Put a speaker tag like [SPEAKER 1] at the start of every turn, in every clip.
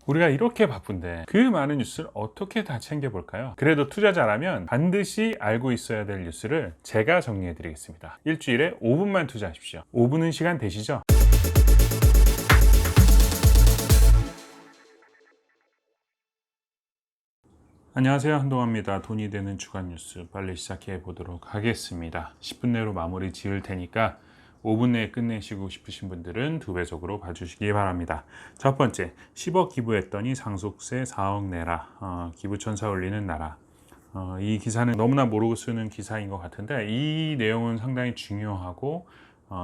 [SPEAKER 1] 우리가 이렇게 바쁜데 그 많은 뉴스를 어떻게 다 챙겨볼까요? 그래도 투자자라면 반드시 알고 있어야 될 뉴스를 제가 정리해 드리겠습니다. 일주일에 5분만 투자하십시오. 5분은 시간 되시죠? 안녕하세요, 한동화입니다. 돈이 되는 주간 뉴스 빨리 시작해 보도록 하겠습니다. 10분 내로 마무리 지을 테니까 5분 내에 끝내시고 싶으신 분들은 2배속으로 봐주시기 바랍니다. 첫 번째, 10억 기부했더니 상속세 4억 내라. 기부천사 올리는 나라. 이 기사는 너무나 모르고 쓰는 기사인 것 같은데 이 내용은 상당히 중요하고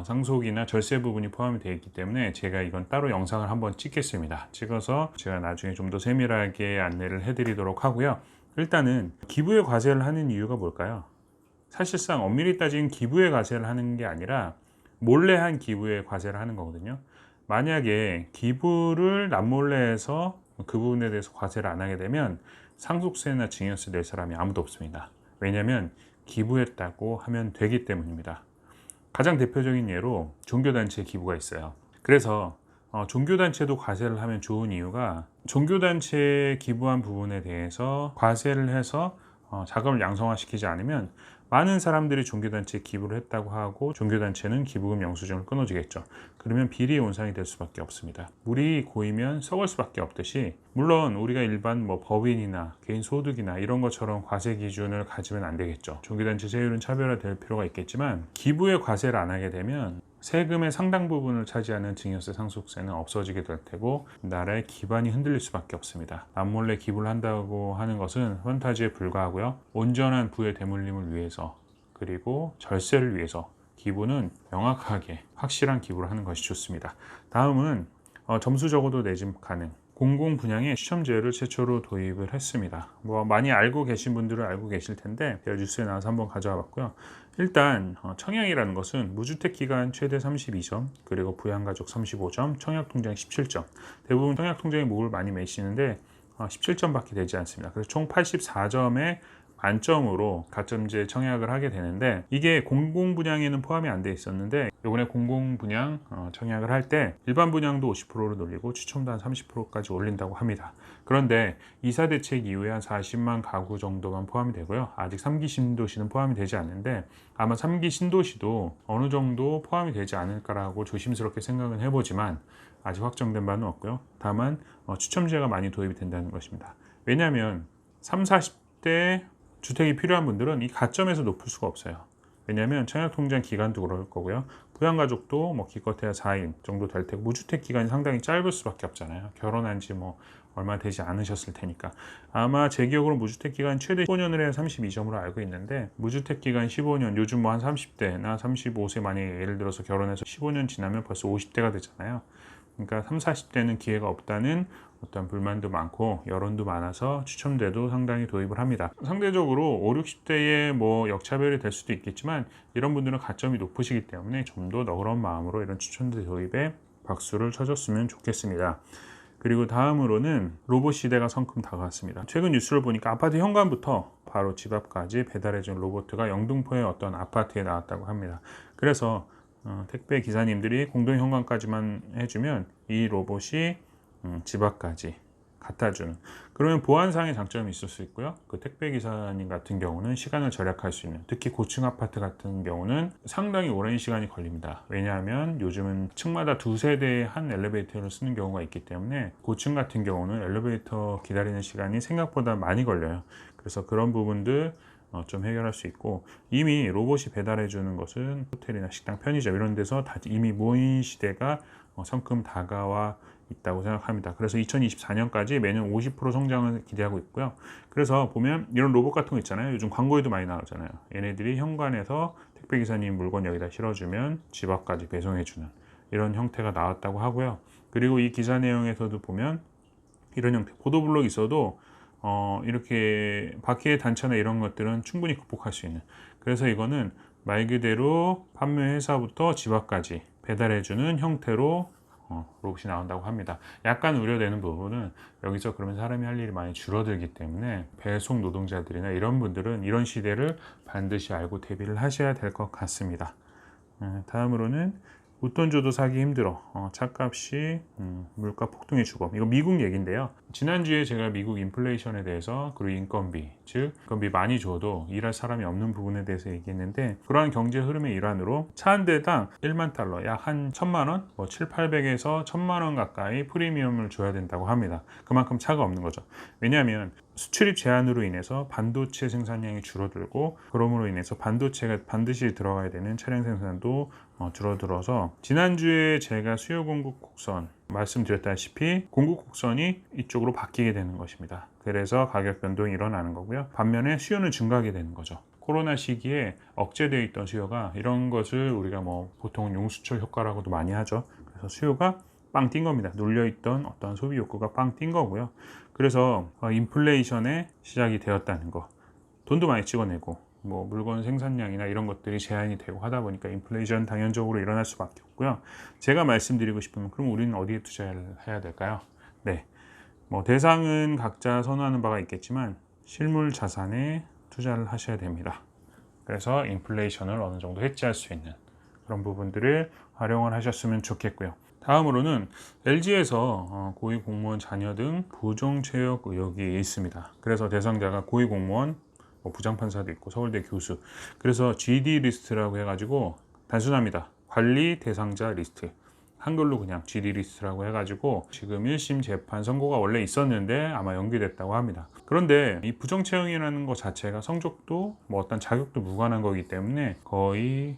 [SPEAKER 1] 상속이나 절세 부분이 포함이 되어 있기 때문에 제가 이건 따로 영상을 한번 찍겠습니다. 찍어서 제가 나중에 좀 더 세밀하게 안내를 해드리도록 하고요. 일단은 기부에 과세를 하는 이유가 뭘까요? 사실상 엄밀히 따지면 기부에 과세를 하는 게 아니라 몰래 한 기부에 과세를 하는 거거든요. 만약에 기부를 남몰래 해서 그 부분에 대해서 과세를 안 하게 되면 상속세나 증여세 낼 사람이 아무도 없습니다. 왜냐하면 기부했다고 하면 되기 때문입니다. 가장 대표적인 예로 종교단체 기부가 있어요. 그래서 종교단체도 과세를 하면 좋은 이유가 종교단체에 기부한 부분에 대해서 과세를 해서 자금을 양성화시키지 않으면 많은 사람들이 종교단체에 기부를 했다고 하고 종교단체는 기부금 영수증을 끊어주겠죠. 그러면 비리 온상이 될 수밖에 없습니다. 물이 고이면 썩을 수밖에 없듯이 물론 우리가 일반 법인이나 개인 소득이나 이런 것처럼 과세 기준을 가지면 안 되겠죠. 종교단체 세율은 차별화될 필요가 있겠지만 기부에 과세를 안 하게 되면 세금의 상당 부분을 차지하는 증여세, 상속세는 없어지게 될 테고 나라의 기반이 흔들릴 수밖에 없습니다. 남몰래 기부를 한다고 하는 것은 판타지에 불과하고요. 온전한 부의 대물림을 위해서 그리고 절세를 위해서 기부는 명확하게 확실한 기부를 하는 것이 좋습니다. 다음은 점수 적어도 내집 가능. 공공 분양에 추첨제를 최초로 도입을 했습니다. 많이 알고 계신 분들은 알고 계실 텐데 제가 뉴스에 나와서 한번 가져와 봤고요. 일단 청약이라는 것은 무주택 기간 최대 32점, 그리고 부양가족 35점, 청약통장 17점. 대부분 청약통장에 목을 많이 매시는데 17점밖에 되지 않습니다. 그래서 총 84점에 만점으로 가점제 청약을 하게 되는데 이게 공공분양에는 포함이 안 돼 있었는데 이번에 공공분양 청약을 할 때 일반 분양도 50%로 늘리고 추첨도 한 30%까지 올린다고 합니다. 그런데 이사 대책 이후에 한 40만 가구 정도만 포함이 되고요. 아직 3기 신도시는 포함이 되지 않는데 아마 3기 신도시도 어느 정도 포함이 되지 않을까라고 조심스럽게 생각은 해보지만 아직 확정된 바는 없고요. 다만 추첨제가 많이 도입이 된다는 것입니다. 왜냐하면 30, 40대 주택이 필요한 분들은 이 가점에서 높을 수가 없어요. 왜냐하면 청약통장 기간도 그럴 거고요. 부양가족도 기껏해야 4인 정도 될 테고 무주택 기간이 상당히 짧을 수밖에 없잖아요. 결혼한 지 얼마 되지 않으셨을 테니까. 아마 제 기억으로 무주택 기간 최대 15년을 해야 32점으로 알고 있는데 무주택 기간 15년, 요즘 한 30대나 35세 만약에 예를 들어서 결혼해서 15년 지나면 벌써 50대가 되잖아요. 그러니까 30, 40대는 기회가 없다는 어떤 불만도 많고 여론도 많아서 추첨제도 상당히 도입을 합니다. 상대적으로 5, 60대에 역차별이 될 수도 있겠지만 이런 분들은 가점이 높으시기 때문에 좀 더 너그러운 마음으로 이런 추첨제 도입에 박수를 쳐줬으면 좋겠습니다. 그리고 다음으로는 로봇 시대가 성큼 다가왔습니다. 최근 뉴스를 보니까 아파트 현관부터 바로 집 앞까지 배달해준 로봇가 영등포의 어떤 아파트에 나왔다고 합니다. 그래서 택배 기사님들이 공동 현관까지만 해주면 이 로봇이 집 앞까지 갖다주는, 그러면 보안상의 장점이 있을 수 있고요. 그 택배 기사님 같은 경우는 시간을 절약할 수 있는, 특히 고층 아파트 같은 경우는 상당히 오랜 시간이 걸립니다. 왜냐하면 요즘은 층마다 2세대의 한 엘리베이터를 쓰는 경우가 있기 때문에 고층 같은 경우는 엘리베이터 기다리는 시간이 생각보다 많이 걸려요. 그래서 그런 부분들 좀 해결할 수 있고, 이미 로봇이 배달해 주는 것은 호텔이나 식당, 편의점 이런 데서 다 이미 무인 시대가 성큼 다가와 있다고 생각합니다. 그래서 2024년까지 매년 50% 성장을 기대하고 있고요. 그래서 보면 이런 로봇 같은 거 있잖아요. 요즘 광고에도 많이 나오잖아요. 얘네들이 현관에서 택배기사님 물건 여기다 실어주면 집 앞까지 배송해주는 이런 형태가 나왔다고 하고요. 그리고 이 기사 내용에서도 보면 이런 형태, 보도블록이 있어도 이렇게 바퀴의 단차나 이런 것들은 충분히 극복할 수 있는, 그래서 이거는 말 그대로 판매 회사부터 집 앞까지 배달해주는 형태로 로봇이 나온다고 합니다. 약간 우려되는 부분은 여기서 그러면 사람이 할 일이 많이 줄어들기 때문에 배송 노동자들이나 이런 분들은 이런 시대를 반드시 알고 대비를 하셔야 될 것 같습니다. 다음으로는 웃돈 줘도 사기 힘들어. 차값이 물가 폭등의 주범. 이거 미국 얘기인데요. 지난주에 제가 미국 인플레이션에 대해서 그리고 인건비, 즉 인건비 많이 줘도 일할 사람이 없는 부분에 대해서 얘기했는데 그러한 경제 흐름의 일환으로 차 한 대당 1만 달러, 약 한 1,000만 원, 7, 800에서 1,000만 원 가까이 프리미엄을 줘야 된다고 합니다. 그만큼 차가 없는 거죠. 왜냐하면 수출입 제한으로 인해서 반도체 생산량이 줄어들고 그러므로 인해서 반도체가 반드시 들어가야 되는 차량 생산도 줄어들어서 지난주에 제가 수요 공급 곡선 말씀드렸다시피 공급 곡선이 이쪽으로 바뀌게 되는 것입니다. 그래서 가격 변동이 일어나는 거고요. 반면에 수요는 증가하게 되는 거죠. 코로나 시기에 억제되어 있던 수요가 이런 것을 우리가 보통 용수철 효과라고도 많이 하죠. 그래서 수요가 빵 뛴 겁니다. 눌려있던 어떤 소비 욕구가 빵 뛴 거고요. 그래서 인플레이션의 시작이 되었다는 거. 돈도 많이 찍어내고 물건 생산량이나 이런 것들이 제한이 되고 하다 보니까 인플레이션 당연적으로 일어날 수밖에 없고요. 제가 말씀드리고 싶으면 그럼 우리는 어디에 투자를 해야 될까요? 네, 대상은 각자 선호하는 바가 있겠지만 실물 자산에 투자를 하셔야 됩니다. 그래서 인플레이션을 어느 정도 해지할 수 있는 그런 부분들을 활용을 하셨으면 좋겠고요. 다음으로는 LG에서 고위공무원 자녀 등 부정채용 의혹이 있습니다. 그래서 대상자가 고위공무원, 부장판사도 있고 서울대 교수. 그래서 GD 리스트라고 해가지고 단순합니다. 관리 대상자 리스트. 한글로 그냥 GD 리스트라고 해가지고 지금 1심 재판 선고가 원래 있었는데 아마 연기됐다고 합니다. 그런데 이 부정채용이라는 것 자체가 성적도 어떤 자격도 무관한 거기 때문에 거의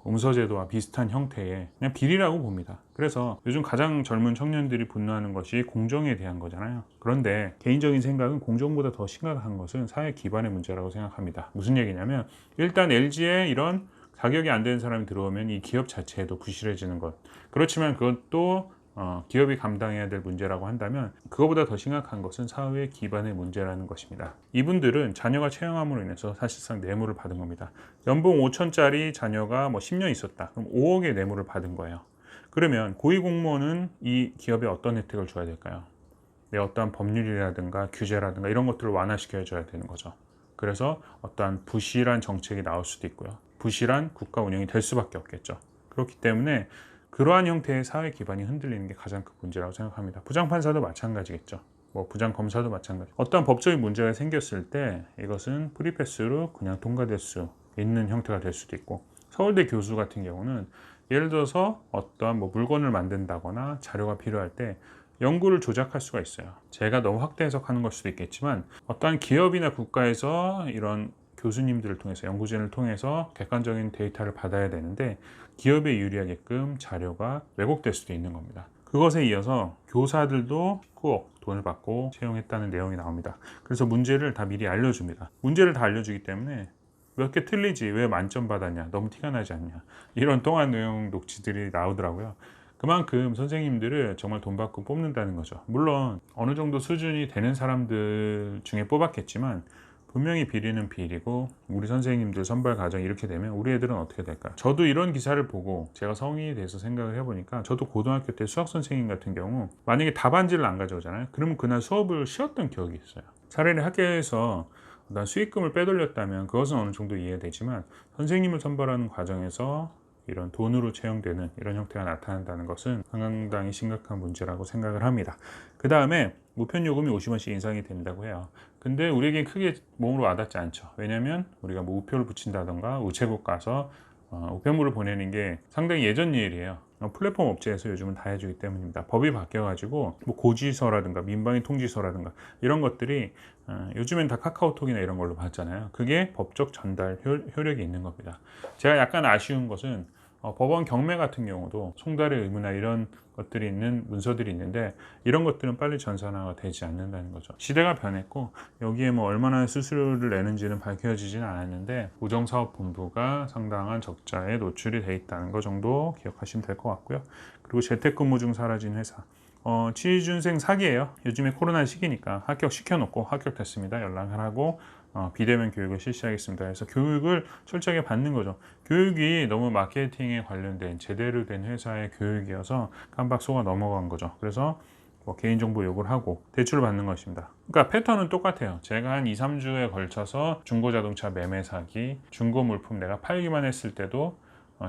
[SPEAKER 1] 음서제도와 비슷한 형태의 그냥 비리라고 봅니다. 그래서 요즘 가장 젊은 청년들이 분노하는 것이 공정에 대한 거잖아요. 그런데 개인적인 생각은 공정보다 더 심각한 것은 사회 기반의 문제라고 생각합니다. 무슨 얘기냐면 일단 LG에 이런 자격이 안 되는 사람이 들어오면 이 기업 자체에도 부실해지는 것. 그렇지만 그것도 기업이 감당해야 될 문제라고 한다면 그거보다 더 심각한 것은 사회 기반의 문제라는 것입니다. 이분들은 자녀가 채용함으로 인해서 사실상 뇌물을 받은 겁니다. 연봉 5천짜리 자녀가 10년 있었다. 그럼 5억의 뇌물을 받은 거예요. 그러면 고위공무원은 이 기업에 어떤 혜택을 줘야 될까요? 어떠한 법률이라든가 규제라든가 이런 것들을 완화시켜야 줘야 되는 거죠. 그래서 어떠한 부실한 정책이 나올 수도 있고요. 부실한 국가 운영이 될 수밖에 없겠죠. 그렇기 때문에 그러한 형태의 사회 기반이 흔들리는 게 가장 큰 문제라고 생각합니다. 부장판사도 마찬가지겠죠. 부장검사도 마찬가지. 어떠한 법적인 문제가 생겼을 때 이것은 프리패스로 그냥 통과될 수 있는 형태가 될 수도 있고 서울대 교수 같은 경우는 예를 들어서 어떠한 물건을 만든다거나 자료가 필요할 때 연구를 조작할 수가 있어요. 제가 너무 확대 해석하는 걸 수도 있겠지만 어떠한 기업이나 국가에서 이런 교수님들을 통해서 연구진을 통해서 객관적인 데이터를 받아야 되는데 기업에 유리하게끔 자료가 왜곡될 수도 있는 겁니다. 그것에 이어서 교사들도 꼭 돈을 받고 채용했다는 내용이 나옵니다. 그래서 문제를 다 미리 알려줍니다. 문제를 다 알려주기 때문에 몇 개 틀리지 왜 만점 받았냐 너무 티가 나지 않냐 이런 동안 내용 녹취들이 나오더라고요. 그만큼 선생님들을 정말 돈 받고 뽑는다는 거죠. 물론 어느 정도 수준이 되는 사람들 중에 뽑았겠지만 분명히 비리는 비리고 우리 선생님들 선발 과정이 이렇게 되면 우리 애들은 어떻게 될까? 저도 이런 기사를 보고 제가 성인이 돼서 생각을 해보니까 저도 고등학교 때 수학 선생님 같은 경우 만약에 답안지를 안 가져오잖아요. 그러면 그날 수업을 쉬었던 기억이 있어요. 차라리 학교에서 어떤 수익금을 빼돌렸다면 그것은 어느 정도 이해되지만 선생님을 선발하는 과정에서 이런 돈으로 채용되는 이런 형태가 나타난다는 것은 상당히 심각한 문제라고 생각을 합니다. 그 다음에 우편 요금이 50원씩 인상이 된다고 해요. 근데 우리에겐 크게 몸으로 와닿지 않죠. 왜냐하면 우리가 우표를 붙인다던가 우체국 가서 우편물을 보내는 게 상당히 예전 일이에요. 플랫폼 업체에서 요즘은 다 해주기 때문입니다. 법이 바뀌어가지고 고지서라든가 민방위 통지서라든가 이런 것들이 요즘엔 다 카카오톡이나 이런 걸로 받잖아요. 그게 법적 전달 효력이 있는 겁니다. 제가 약간 아쉬운 것은 법원 경매 같은 경우도 송달의 의무나 이런 것들이 있는 문서들이 있는데 이런 것들은 빨리 전산화가 되지 않는다는 거죠. 시대가 변했고 여기에 얼마나 수수료를 내는지는 밝혀지진 않았는데 우정사업본부가 상당한 적자에 노출이 돼 있다는 것 정도 기억하시면 될 것 같고요. 그리고 재택근무 중 사라진 회사. 취준생 사기예요. 요즘에 코로나 시기니까 합격시켜놓고 합격됐습니다. 연락을 하고 비대면 교육을 실시하겠습니다. 그래서 교육을 철저하게 받는 거죠. 교육이 너무 마케팅에 관련된 제대로 된 회사의 교육이어서 깜박 속아 넘어간 거죠. 그래서 개인정보 요구를 하고 대출을 받는 것입니다. 그러니까 패턴은 똑같아요. 제가 한 2, 3주에 걸쳐서 중고자동차 매매 사기, 중고 물품 내가 팔기만 했을 때도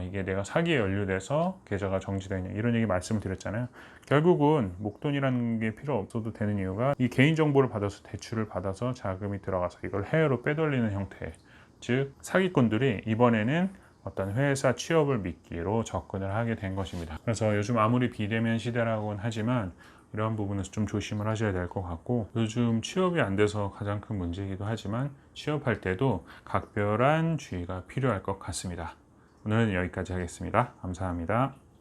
[SPEAKER 1] 이게 내가 사기에 연루돼서 계좌가 정지되냐 이런 얘기 말씀을 드렸잖아요. 결국은 목돈이라는 게 필요 없어도 되는 이유가 이 개인정보를 받아서 대출을 받아서 자금이 들어가서 이걸 해외로 빼돌리는 형태, 즉 사기꾼들이 이번에는 어떤 회사 취업을 미끼로 접근을 하게 된 것입니다. 그래서 요즘 아무리 비대면 시대라고는 하지만 이러한 부분에서 좀 조심을 하셔야 될 것 같고, 요즘 취업이 안 돼서 가장 큰 문제이기도 하지만 취업할 때도 각별한 주의가 필요할 것 같습니다. 오늘은 여기까지 하겠습니다. 감사합니다.